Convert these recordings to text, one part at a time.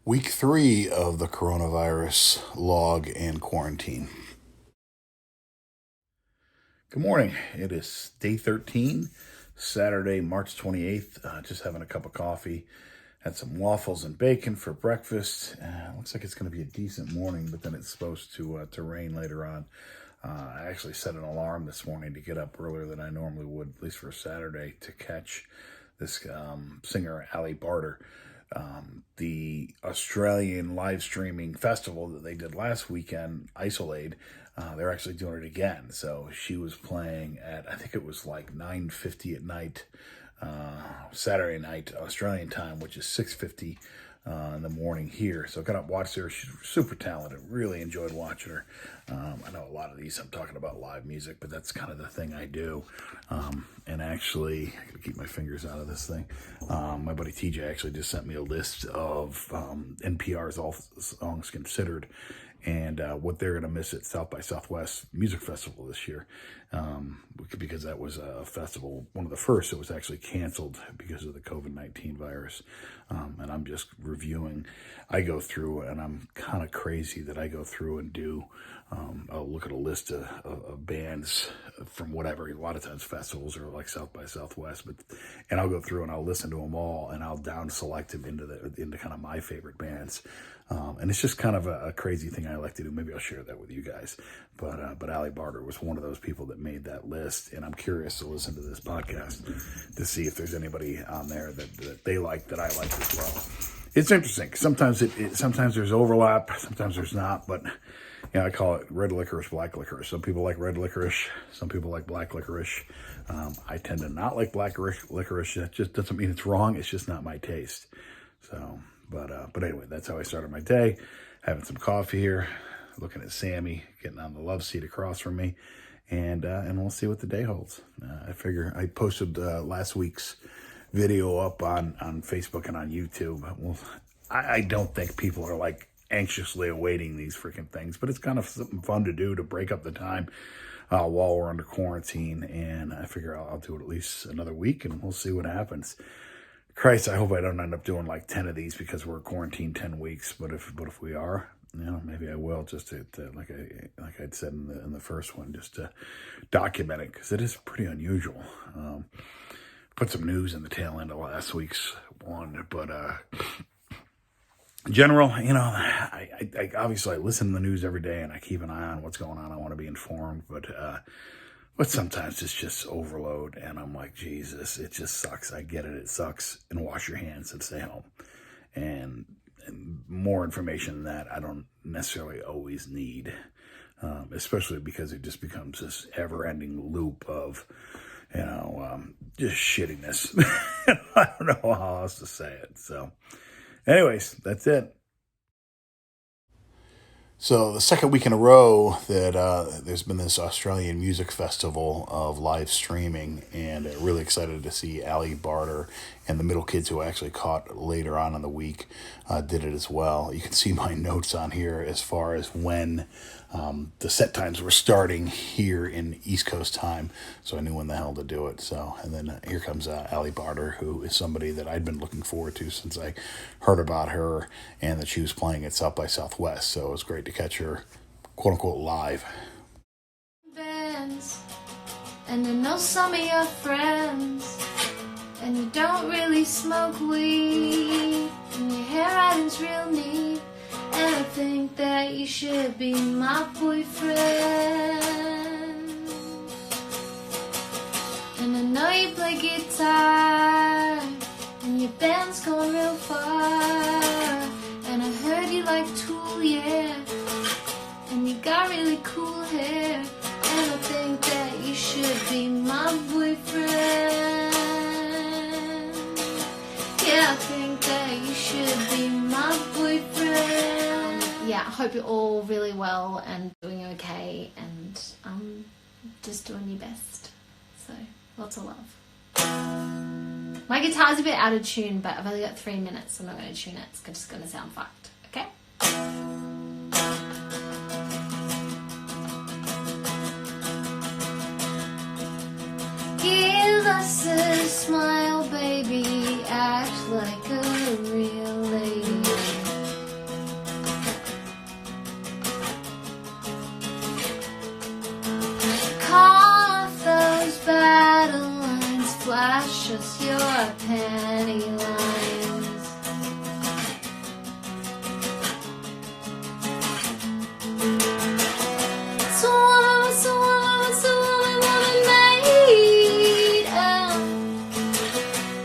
Week 3 of the coronavirus log and quarantine. Good morning. It is day 13, Saturday, March 28th. Just having a cup of coffee. Had some waffles and bacon for breakfast. Looks like it's going to be a decent morning, but then it's supposed to rain later on. I actually set an alarm this morning to get up earlier than I normally would, at least for Saturday, to catch this singer, Barter. The Australian live streaming festival that they did last weekend, Isolaid, they're actually doing it again. So she was playing at, I think it was like 9:50 at night, Saturday night, Australian time, which is 6:50 in the morning here. So I got up, watched her. She's super talented. Really enjoyed watching her. I know a lot of these I'm talking about live music, but that's kind of the thing I do. And actually, I gotta keep my fingers out of this thing. My buddy TJ actually just sent me a list of NPR's All Songs Considered and what they're going to miss at South by Southwest Music Festival this year. Because that was a festival, one of the first that was actually canceled because of the COVID-19 virus. And I'm just reviewing. I go through, and I'm kind of crazy that I go through and do, I'll look at a list of bands from whatever. A lot of times festivals are like South by Southwest, and I'll go through and I'll listen to them all, and I'll down select them into kind of my favorite bands. And it's just kind of a crazy thing I like to do. Maybe I'll share that with you guys. But Barter was one of those people that made that list, and I'm curious to listen to this podcast to see if there's anybody on there that they like that I like as well. It's interesting. Sometimes sometimes there's overlap, sometimes there's not. But I call it red licorice, black licorice. Some people like red licorice, some people like black licorice. I tend to not like black licorice. That just doesn't mean it's wrong. It's just not my taste. So. But anyway, that's how I started my day. Having some coffee here, looking at Sammy, getting on the love seat across from me, and we'll see what the day holds. I figure I posted last week's video up on Facebook and on YouTube. Well, I don't think people are like anxiously awaiting these freaking things, but it's kind of something fun to do to break up the time while we're under quarantine, and I figure I'll do it at least another week, and we'll see what happens. Christ, I hope I don't end up doing like 10 of these because we're quarantined 10 weeks. But if we are, maybe I will, just to like I'd said in the first one, just to document it, because it is pretty unusual. Put some news in the tail end of last week's one, but in general, I obviously I listen to the news every day and I keep an eye on what's going on. I want to be informed, but sometimes it's just overload, and I'm like, Jesus, it just sucks. I get it. It sucks. And wash your hands and stay home. And more information than that, I don't necessarily always need, especially because it just becomes this ever-ending loop of, just shittiness. I don't know how else to say it. So, anyways, that's it. So the second week in a row that there's been this Australian music festival of live streaming, and really excited to see Barter and the middle kids who I actually caught later on in the week did it as well. You can see my notes on here as far as when the set times were starting here in East Coast time, so I knew when the hell to do it. So, and then here comes Barter, who is somebody that I'd been looking forward to since I heard about her and that she was playing at South by Southwest. So it was great to catch her, quote unquote, live. Bands, and I know some of your friends, and you don't really smoke weed, and your hair iron's real neat. And I think that you should be my boyfriend. And I know you play guitar, and your band's going real far. And I heard you like Tool, yeah, and you got really cool hair. And I think that you should be my boyfriend. Yeah, I think that you should be my boyfriend. Yeah, I hope you're all really well and doing okay, and just doing your best. So, lots of love. My guitar's a bit out of tune, but I've only got 3 minutes, so I'm not going to tune it. It's just going to sound fucked, okay? Give us a smile, baby, act like a real lady. just your petty lines. So woman made of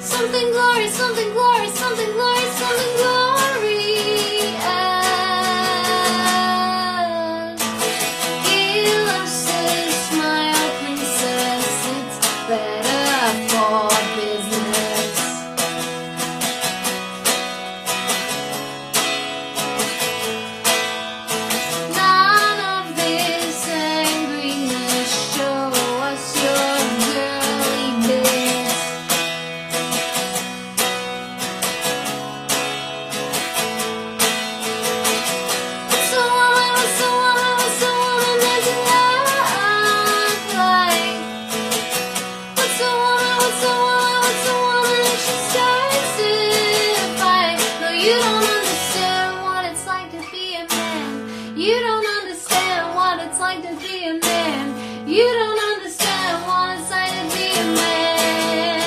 something glorious, something glorious, something glorious, something glorious. Give us a smile, princess, it's better for business. None of this angriness, show us your girly bits. What's a woman meant to look like? What's a woman if she starts to fight? No, you don't understand what it's like to be a man. You don't understand what it's like to be a man. You don't understand what it's like to be a man.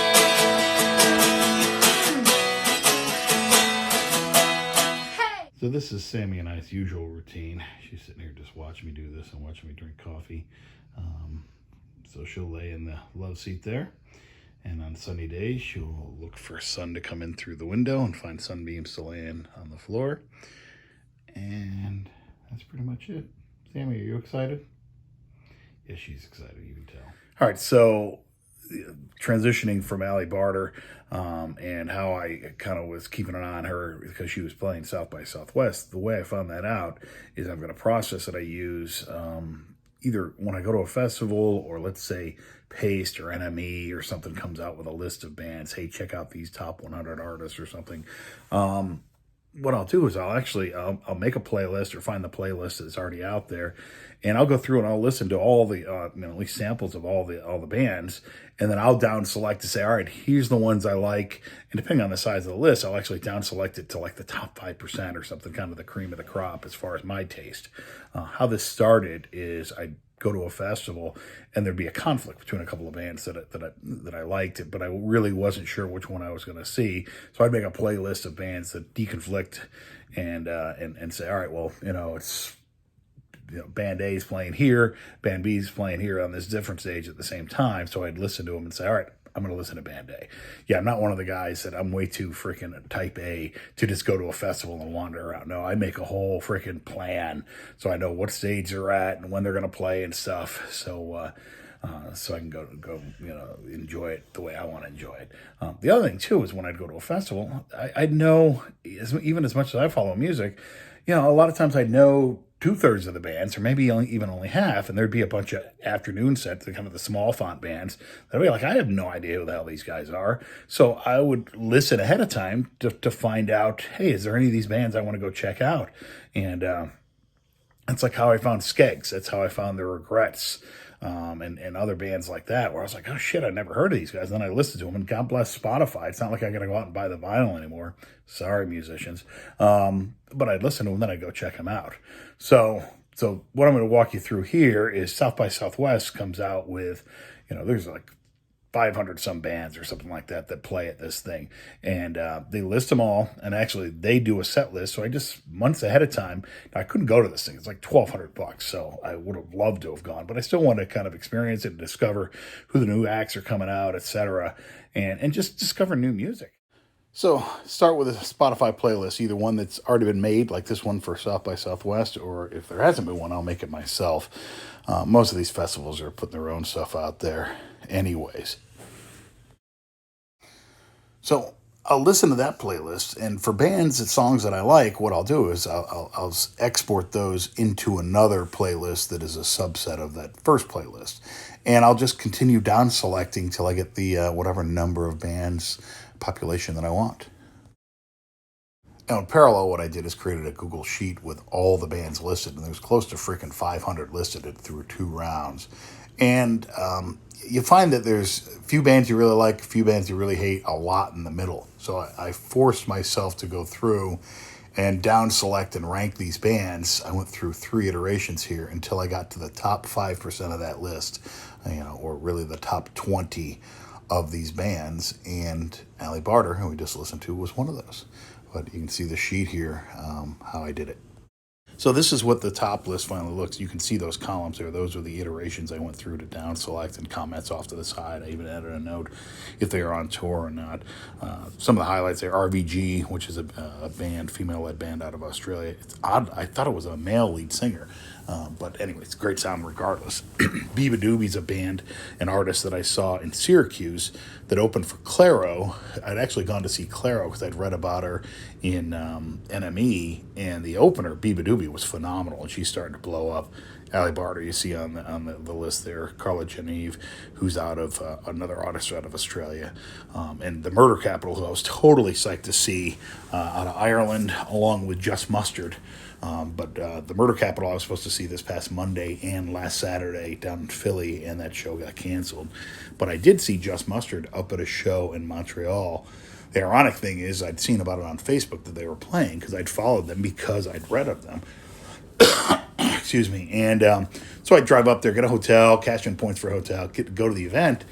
Hey! So this is Sammy and I's usual routine. She's sitting here just watching me do this and watching me drink coffee. So she'll lay in the love seat there. And on sunny days, she'll look for sun to come in through the window and find sunbeams to lay in on the floor. And that's pretty much it. Sammy, are you excited? Yeah, she's excited, you can tell. All right, so transitioning from Barter and how I kind of was keeping an eye on her because she was playing South by Southwest. The way I found that out is I've got a process that I use either when I go to a festival or let's say Paste or NME or something comes out with a list of bands. Hey, check out these top 100 artists or something. What I'll do is I'll make a playlist or find the playlist that's already out there, and I'll go through and I'll listen to all the at least samples of all the bands, and then I'll down select to say, all right, here's the ones I like, and depending on the size of the list, I'll actually down select it to like the top 5% or something, kind of the cream of the crop as far as my taste. How this started is I go to a festival and there'd be a conflict between a couple of bands that I liked, but I really wasn't sure which one I was going to see. So I'd make a playlist of bands that deconflict and say, all right, well, it's band A is playing here, band B is playing here on this different stage at the same time. So I'd listen to them and say, all right, I'm going to listen to band A. Yeah, I'm not one of the guys that I'm way too freaking type A to just go to a festival and wander around. No, I make a whole freaking plan so I know what stage they're at and when they're going to play and stuff. So I can go enjoy it the way I want to enjoy it. The other thing too is when I'd go to a festival, I'd know, even as much as I follow music, a lot of times I'd know 2/3 of the bands, or maybe only half, and there'd be a bunch of afternoon sets, the kind of the small font bands. That'd be like, I have no idea who the hell these guys are. So I would listen ahead of time to find out, hey, is there any of these bands I want to go check out? And that's like how I found Skeggs. That's how I found the Regrets. And other bands like that, where I was like, oh shit, I never heard of these guys. Then I listened to them, and God bless Spotify. It's not like I got to go out and buy the vinyl anymore. Sorry, musicians. But I'd listen to them, then I'd go check them out. So what I'm going to walk you through here is South by Southwest comes out with, there's like 500 some bands or something like that play at this thing, and they list them all, and actually they do a set list. So I just months ahead of time, I couldn't go to this thing. It's like $1,200, so I would have loved to have gone, but I still wanted to kind of experience it and discover who the new acts are coming out, etc., and just discover new music. So start with a Spotify playlist, either one that's already been made, like this one for South by Southwest, or if there hasn't been one, I'll make it myself. Most of these festivals are putting their own stuff out there anyways. So I'll listen to that playlist, and for bands and songs that I like, what I'll do is I'll export those into another playlist that is a subset of that first playlist, and I'll just continue down selecting till I get the whatever number of bands population that I want. Now, in parallel, what I did is created a Google Sheet with all the bands listed, and there's close to freaking 500 listed through 2 rounds. And you find that there's a few bands you really like, a few bands you really hate, a lot in the middle. So I forced myself to go through and down select and rank these bands. I went through 3 iterations here until I got to the top 5% of that list, or really the top 20 of these bands, and Barter, who we just listened to, was one of those. But you can see the sheet here, how I did it. So this is what the top list finally looks. You can see those columns there. Those are the iterations I went through to down select and comments off to the side. I even added a note if they are on tour or not. Some of the highlights there, RVG, which is a band, female-led band out of Australia. It's odd. I thought it was a male lead singer. But anyway, it's great sound regardless. Beaver Doobie's a band, an artist that I saw in Syracuse that opened for Clairo. I'd actually gone to see Clairo because I'd read about her in NME, and the opener, Beaver Doobie, was phenomenal, and she's starting to blow up. Ali Barter, you see on the list there, Carla Genevieve, who's out of another artist out of Australia, and the Murder Capital, who I was totally psyched to see out of Ireland, along with Just Mustard. But the Murder Capital I was supposed to see this past Monday and last Saturday down in Philly, and that show got canceled. But I did see Just Mustard up at a show in Montreal. The ironic thing is I'd seen about it on Facebook that they were playing because I'd followed them because I'd read of them. Excuse me. And so I drive up there, get a hotel, cash in points for a hotel, go to the event.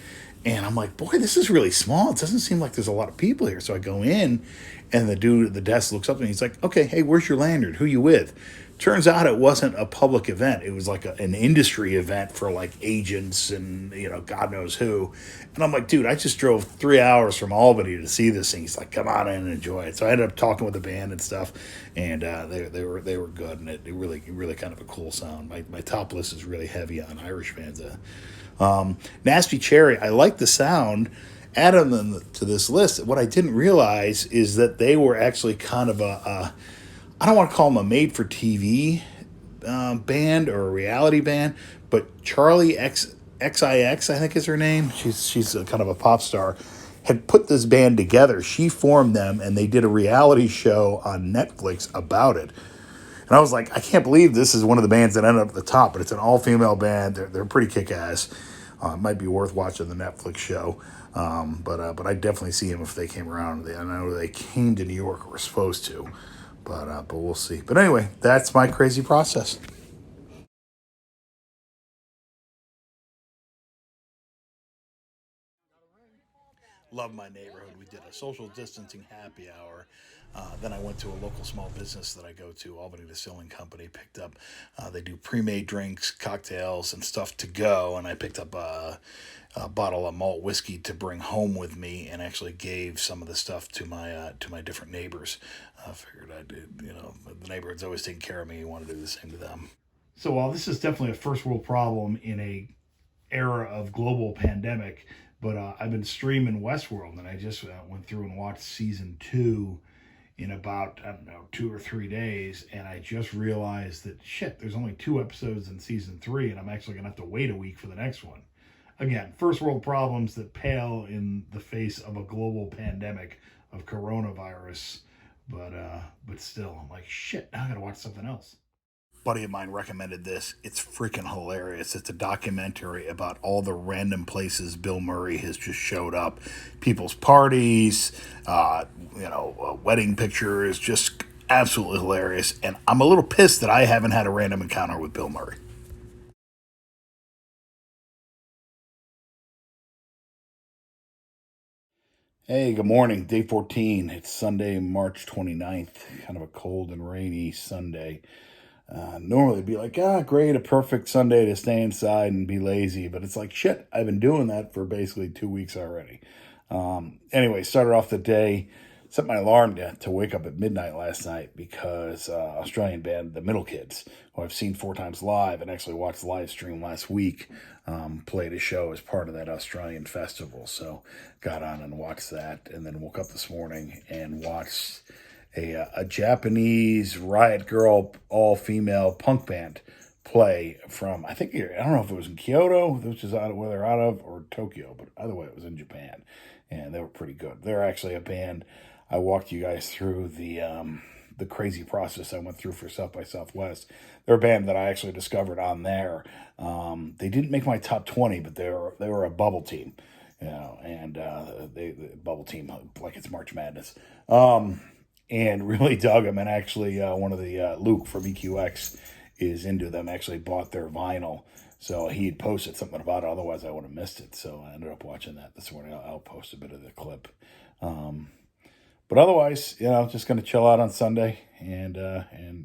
And I'm like, boy, this is really small. It doesn't seem like there's a lot of people here. So I go in, and the dude at the desk looks up at me. He's like, okay, hey, where's your lanyard? Who you with? Turns out it wasn't a public event. It was like an industry event for like agents and, God knows who. And I'm like, dude, I just drove 3 hours from Albany to see this thing. He's like, come on in and enjoy it. So I ended up talking with the band and stuff, and they were good, and it really kind of a cool sound. My top list is really heavy on Irish bands. Nasty Cherry, I like the sound. Adding them to this list, what I didn't realize is that they were actually kind of I don't want to call them a made-for-TV band or a reality band, but Charlie XIX, I think is her name. She's kind of a pop star. Had put this band together. She formed them, and they did a reality show on Netflix about it. And I was like, I can't believe this is one of the bands that ended up at the top, but it's an all-female band. They're pretty kick-ass. It might be worth watching the Netflix show. But I'd definitely see them if they came around. I know they came to New York or were supposed to. But we'll see. But anyway, that's my crazy process. Love my neighborhood. We did a social distancing happy hour. Then I went to a local small business that I go to, Albany Distilling Company, picked up, they do pre-made drinks, cocktails, and stuff to go, and I picked up a bottle of malt whiskey to bring home with me, and actually gave some of the stuff to my different neighbors. I figured I'd do, the neighborhood's always taking care of me, you want to do the same to them. So while this is definitely a first world problem in a era of global pandemic, but I've been streaming Westworld, and I just went through and watched season 2 in about, 2 or 3 days, and I just realized that, there's only 2 episodes in season 3, and I'm actually going to have to wait a week for the next one. Again, first world problems that pale in the face of a global pandemic of coronavirus, but still, I'm like, now I got to watch something else. Buddy of mine recommended this. It's freaking hilarious. It's a documentary about all the random places Bill Murray has just showed up. People's parties, wedding pictures, just absolutely hilarious. And I'm a little pissed that I haven't had a random encounter with Bill Murray. Hey, good morning. Day 14. It's Sunday, March 29th. Kind of a cold and rainy Sunday. Normally it'd be like, great, a perfect Sunday to stay inside and be lazy. But it's like, I've been doing that for basically 2 weeks already. Anyway, started off the day, set my alarm to wake up at midnight last night because Australian band, the Middle Kids, who I've seen 4 times live and actually watched the live stream last week, played a show as part of that Australian festival. So got on and watched that, and then woke up this morning and watched a Japanese riot girl, all-female punk band play from, I don't know if it was in Kyoto, which is where they're out of, or Tokyo, but either way, it was in Japan, and they were pretty good. They're actually a band. I walked you guys through the crazy process I went through for South by Southwest. They're a band that I actually discovered on there. They didn't make my top 20, but they were a bubble team, and the bubble team, like it's March Madness. And really dug them, and actually one of the Luke from EQX is into them, actually bought their vinyl. So he had posted something about it. Otherwise, I would have missed it. So I ended up watching that this morning. I'll post a bit of the clip. But otherwise, just going to chill out on Sunday and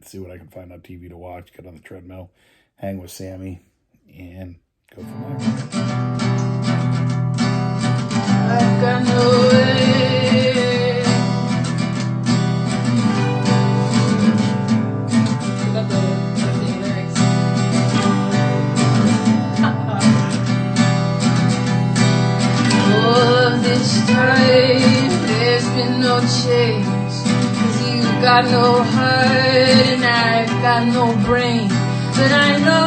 see what I can find on TV to watch. Get on the treadmill, hang with Sammy, and go from there. I've got no way. Forgot the lyrics. All of this time, there's been no change. 'Cause you've got no heart and I've got no brain. But I know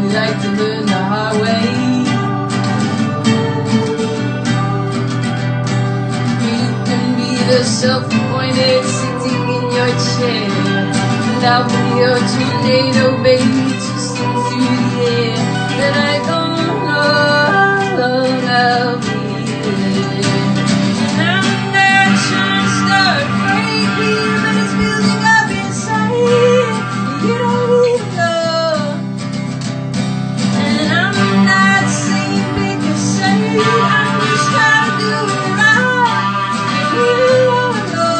we like to learn the hard way. You can be the self-appointed sitting in your chair, and I'll be your tornado, baby, just through the air. Then I don't know I'll be there. And I'm not trying to start a fight, but it's building up inside. You don't even know. And I'm not saying big or say, I'm just trying to do it right. And you don't know.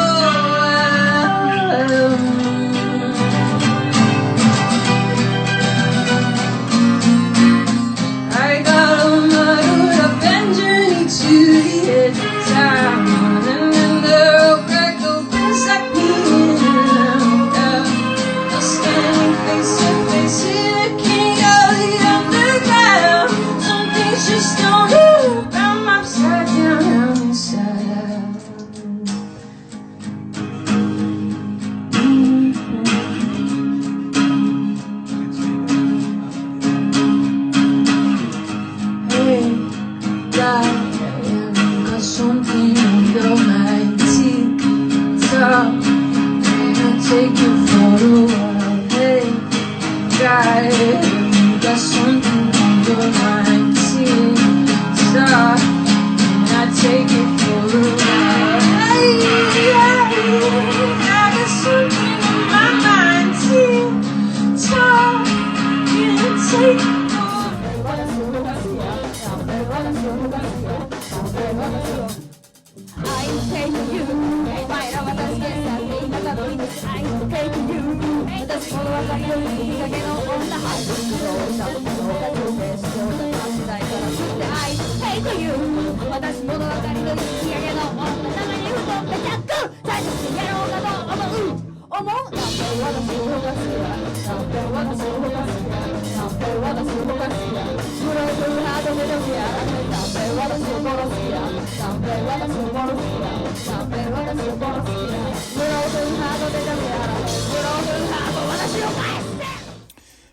I got a muddled up and journey to the edge of town, and then the road cracked open like me and I'm standing face to face in a king of the underground. Some things just don't move. I'm upside down, I'm inside out. Hey, God, got something on your mind. Tick tock, I'll take you for a while. Hey, God, got something on your mind. Tick tock, I'll take you for a while. Hey, I got something on my mind. Tick tock, I'll take you.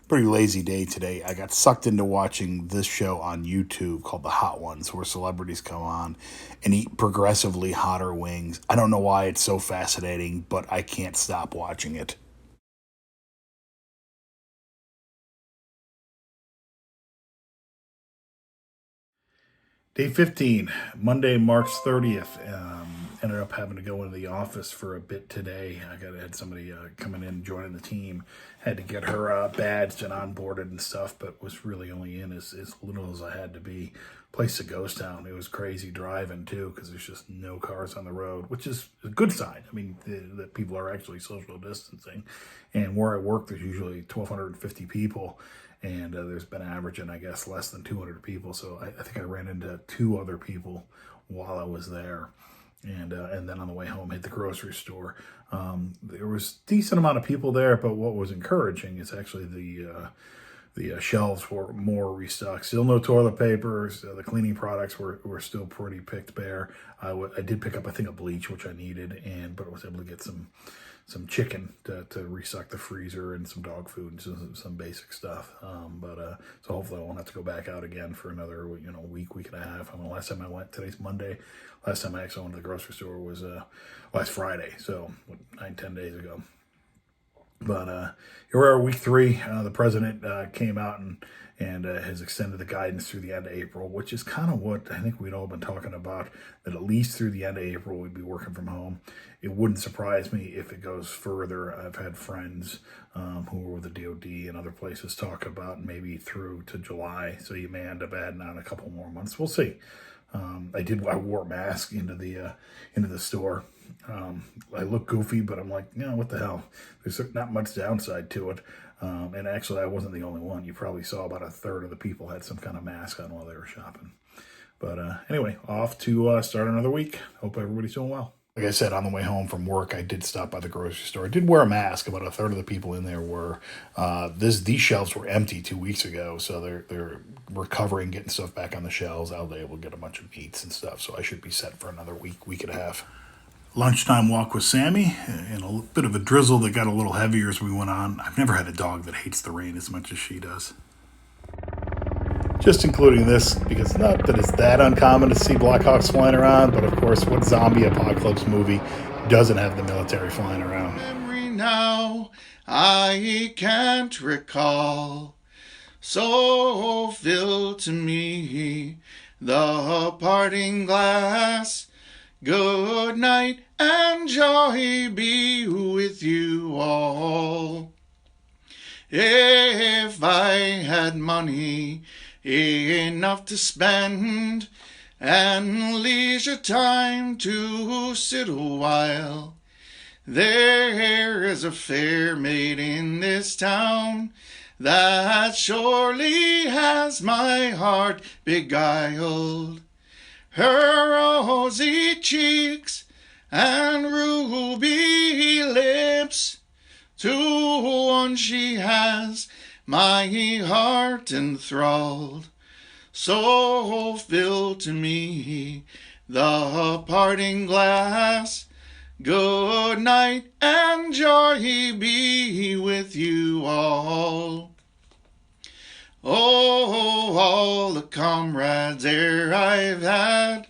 Pretty lazy day today. I got sucked into watching this show on YouTube called The Hot Ones, where celebrities come on and eat progressively hotter wings. I don't know why it's so fascinating, but I can't stop watching it. Day 15, Monday, March 30th. Ended up having to go into the office for a bit today. Had somebody coming in, joining the team. Had to get her badged and onboarded and stuff, but was really only in as little as I had to be. Place a ghost town. It was crazy driving too, because there's just no cars on the road, which is a good sign. I mean, that people are actually social distancing. And where I work, there's usually 1,250 people. And there's been averaging, I guess, less than 200 people. So I think I ran into 2 other people while I was there. And then on the way home, hit the grocery store. There was a decent amount of people there, but what was encouraging is actually the shelves were more restocked. Still no toilet papers. The cleaning products were still pretty picked bare. I did pick up, I think, a bleach, which I needed, but I was able to get some chicken to restock the freezer and some dog food and some basic stuff. So hopefully I won't have to go back out again for another week and a half. I mean, last time I went, today's Monday. Last time I actually went to the grocery store was last Friday, so 9-10 days ago. But here we are, week 3. The president came out and has extended the guidance through the end of April, which is kind of what I think we'd all been talking about, that at least through the end of April we'd be working from home. It wouldn't surprise me if it goes further. I've had friends who were with the DOD and other places talk about maybe through to July, so you may end up adding on a couple more months. We'll see. I wore a mask into the store. I look goofy, but I'm like, what the hell? There's not much downside to it. And actually, I wasn't the only one. You probably saw about a third of the people had some kind of mask on while they were shopping. But anyway, off to start another week. Hope everybody's doing well. Like I said, on the way home from work, I did stop by the grocery store. I did wear a mask. About a third of the people in there were. These shelves were empty 2 weeks ago, so they're recovering, getting stuff back on the shelves. I'll be able to get a bunch of meats and stuff, so I should be set for another week and a half. Lunchtime walk with Sammy, and a bit of a drizzle that got a little heavier as we went on. I've never had a dog that hates the rain as much as she does. Just including this, because not that it's that uncommon to see Blackhawks flying around, but of course, what zombie apocalypse movie doesn't have the military flying around? Memory now, I can't recall, so fill to me the parting glass. Good night and joy be with you all. If I had money enough to spend and leisure time to sit a while, there is a fair maid in this town that surely has my heart beguiled. Her rosy cheeks and ruby lips, to one she has my heart enthralled. So fill to me the parting glass. Good night and joy be with you all. Oh, all the comrades ere I've had,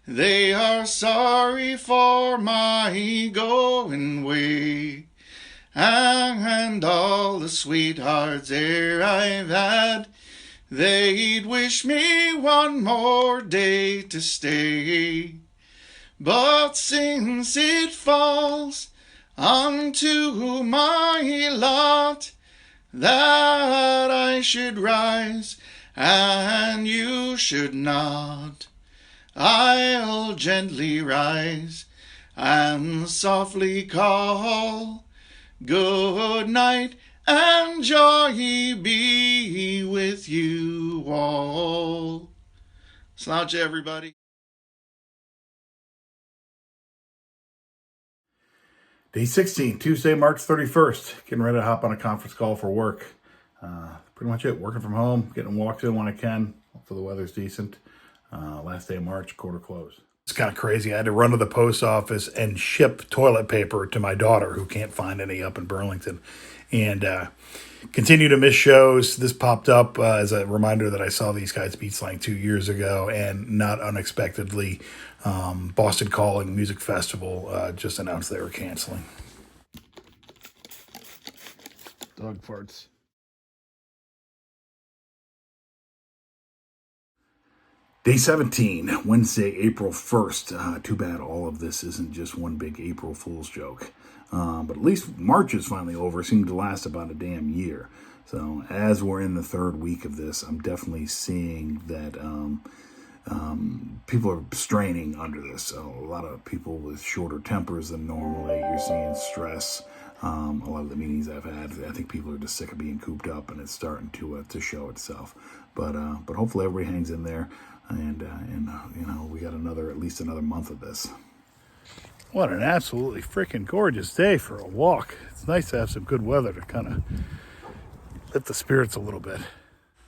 they are sorry for my going away. And all the sweethearts ere I've had, they'd wish me one more day to stay. But since it falls unto my lot that I should rise and you should not, I'll gently rise and softly call, good night and joy be with you all. Slouch, everybody. Day 16, Tuesday, March 31st. Getting ready to hop on a conference call for work. Pretty much it. Working from home, getting walks in when I can. Hopefully the weather's decent. Last day of March, quarter close. It's kind of crazy. I had to run to the post office and ship toilet paper to my daughter, who can't find any up in Burlington. And continue to miss shows. This popped up as a reminder that I saw these guys beat Slang 2 years ago, and not unexpectedly, Boston Calling Music Festival just announced they were canceling. Dog farts. Day 17, Wednesday, April 1st. Too bad all of this isn't just one big April Fool's joke. But at least March is finally over. It seemed to last about a damn year. So as we're in the third week of this, I'm definitely seeing that people are straining under this. So a lot of people with shorter tempers than normally. You're seeing stress. A lot of the meetings I've had, I think people are just sick of being cooped up, and it's starting to show itself. But hopefully everybody hangs in there, and we got at least another month of this. What an absolutely freaking gorgeous day for a walk. It's nice to have some good weather to kind of lift the spirits a little bit.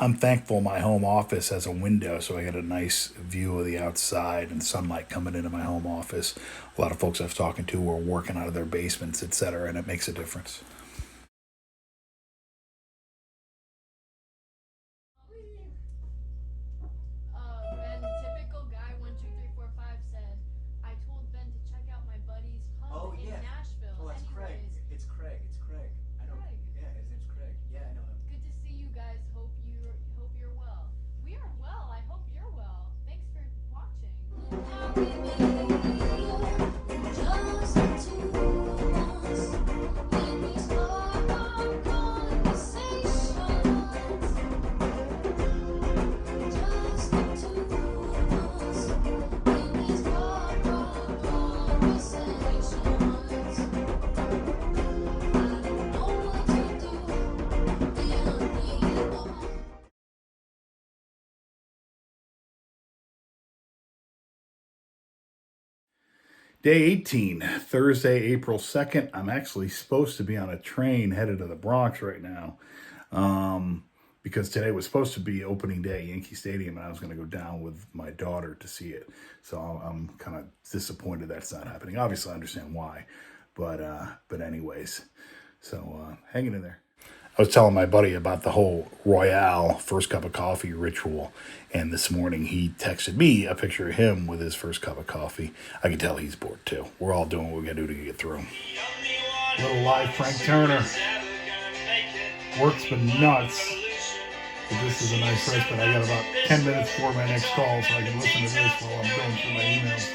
I'm thankful my home office has a window, so I get a nice view of the outside and sunlight coming into my home office. A lot of folks I've talked to are working out of their basements, etc., and it makes a difference. Ben, typical guy 12345 said, I told Ben to check out my buddy's pub in Nashville. Oh, it's Craig. Anyways. It's Craig. I know Day 18, Thursday, April 2nd. I'm actually supposed to be on a train headed to the Bronx right now because today was supposed to be opening day at Yankee Stadium, and I was going to go down with my daughter to see it. So I'm kind of disappointed that's not happening. Obviously, I understand why, but anyways, so hanging in there. I was telling my buddy about the whole Royale first cup of coffee ritual, and this morning he texted me a picture of him with his first cup of coffee. I can tell he's bored too. We're all doing what we gotta do to get through. Little live Frank Turner. Work's been nuts, but this is a nice respite. I got about 10 minutes before my next call, so I can listen to this while I'm going through my emails.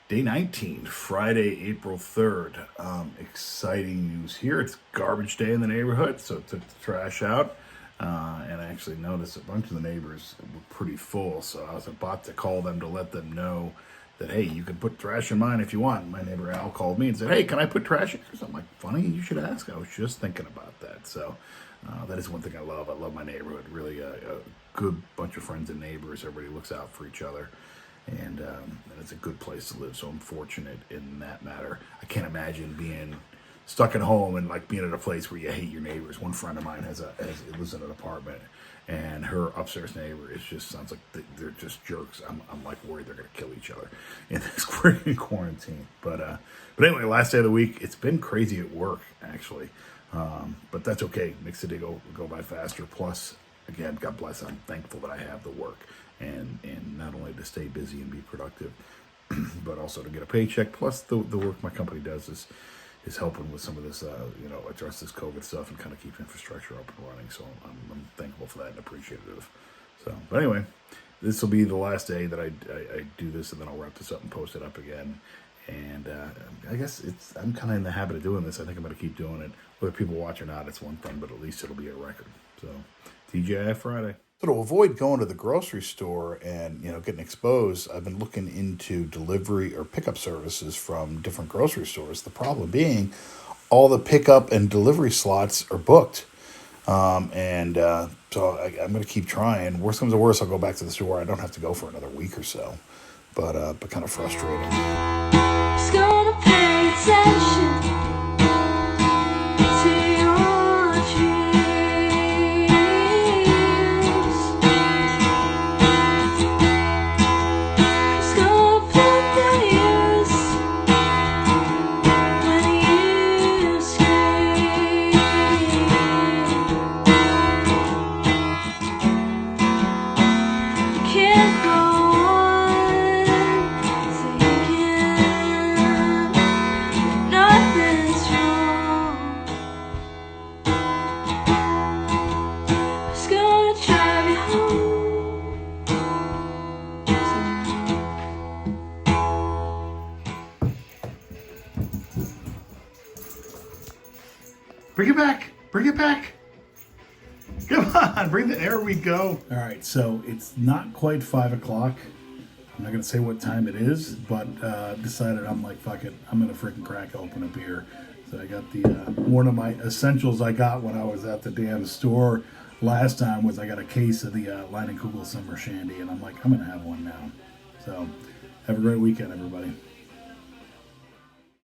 Day 19, Friday, April 3rd. Exciting news here. It's garbage day in the neighborhood, so took the trash out. And I actually noticed a bunch of the neighbors were pretty full, so I was about to call them to let them know that, hey, you can put trash in mine if you want. My neighbor Al called me and said, hey, can I put trash in yours? I'm like, funny, you should ask. I was just thinking about that. So that is one thing I love. I love my neighborhood. Really a good bunch of friends and neighbors. Everybody looks out for each other. And it's a good place to live, so I'm fortunate in that matter. I can't imagine being stuck at home and like being at a place where you hate your neighbors. One friend of mine lives in an apartment, and her upstairs neighbor sounds like they're just jerks. I'm like worried they're gonna kill each other in this quarantine. But anyway, last day of the week. It's been crazy at work actually, but that's okay. Makes the day go by faster. Plus, again, God bless. I'm thankful that I have the work. And not only to stay busy and be productive, but also to get a paycheck. Plus, the work my company does is helping with some of this, address this COVID stuff and kind of keep infrastructure up and running. So I'm thankful for that and appreciative. So, but anyway, this will be the last day that I do this, and then I'll wrap this up and post it up again. And I guess I'm kind of in the habit of doing this. I think I'm going to keep doing it. Whether people watch or not, it's one thing, but at least it'll be a record. So, TGIF Friday. So to avoid going to the grocery store and getting exposed, I've been looking into delivery or pickup services from different grocery stores. The problem being, all the pickup and delivery slots are booked, so I'm going to keep trying. Worst comes to worst, I'll go back to the store. I don't have to go for another week or so, but kind of frustrating. Just gonna pay attention to your dreams. Just gonna put the ears when you scream. Can't go on thinking nothing's wrong. Just gonna drive you home. Bring it back. Bring it back. Come on, bring the air we go. All right, so it's not quite 5 o'clock. I'm not going to say what time it is, but decided I'm like, fuck it. I'm going to freaking crack open a beer. So I got the one of my essentials I got when I was at the damn store last time was I got a case of the Leinenkugel Summer Shandy, and I'm like, I'm going to have one now. So have a great weekend, everybody.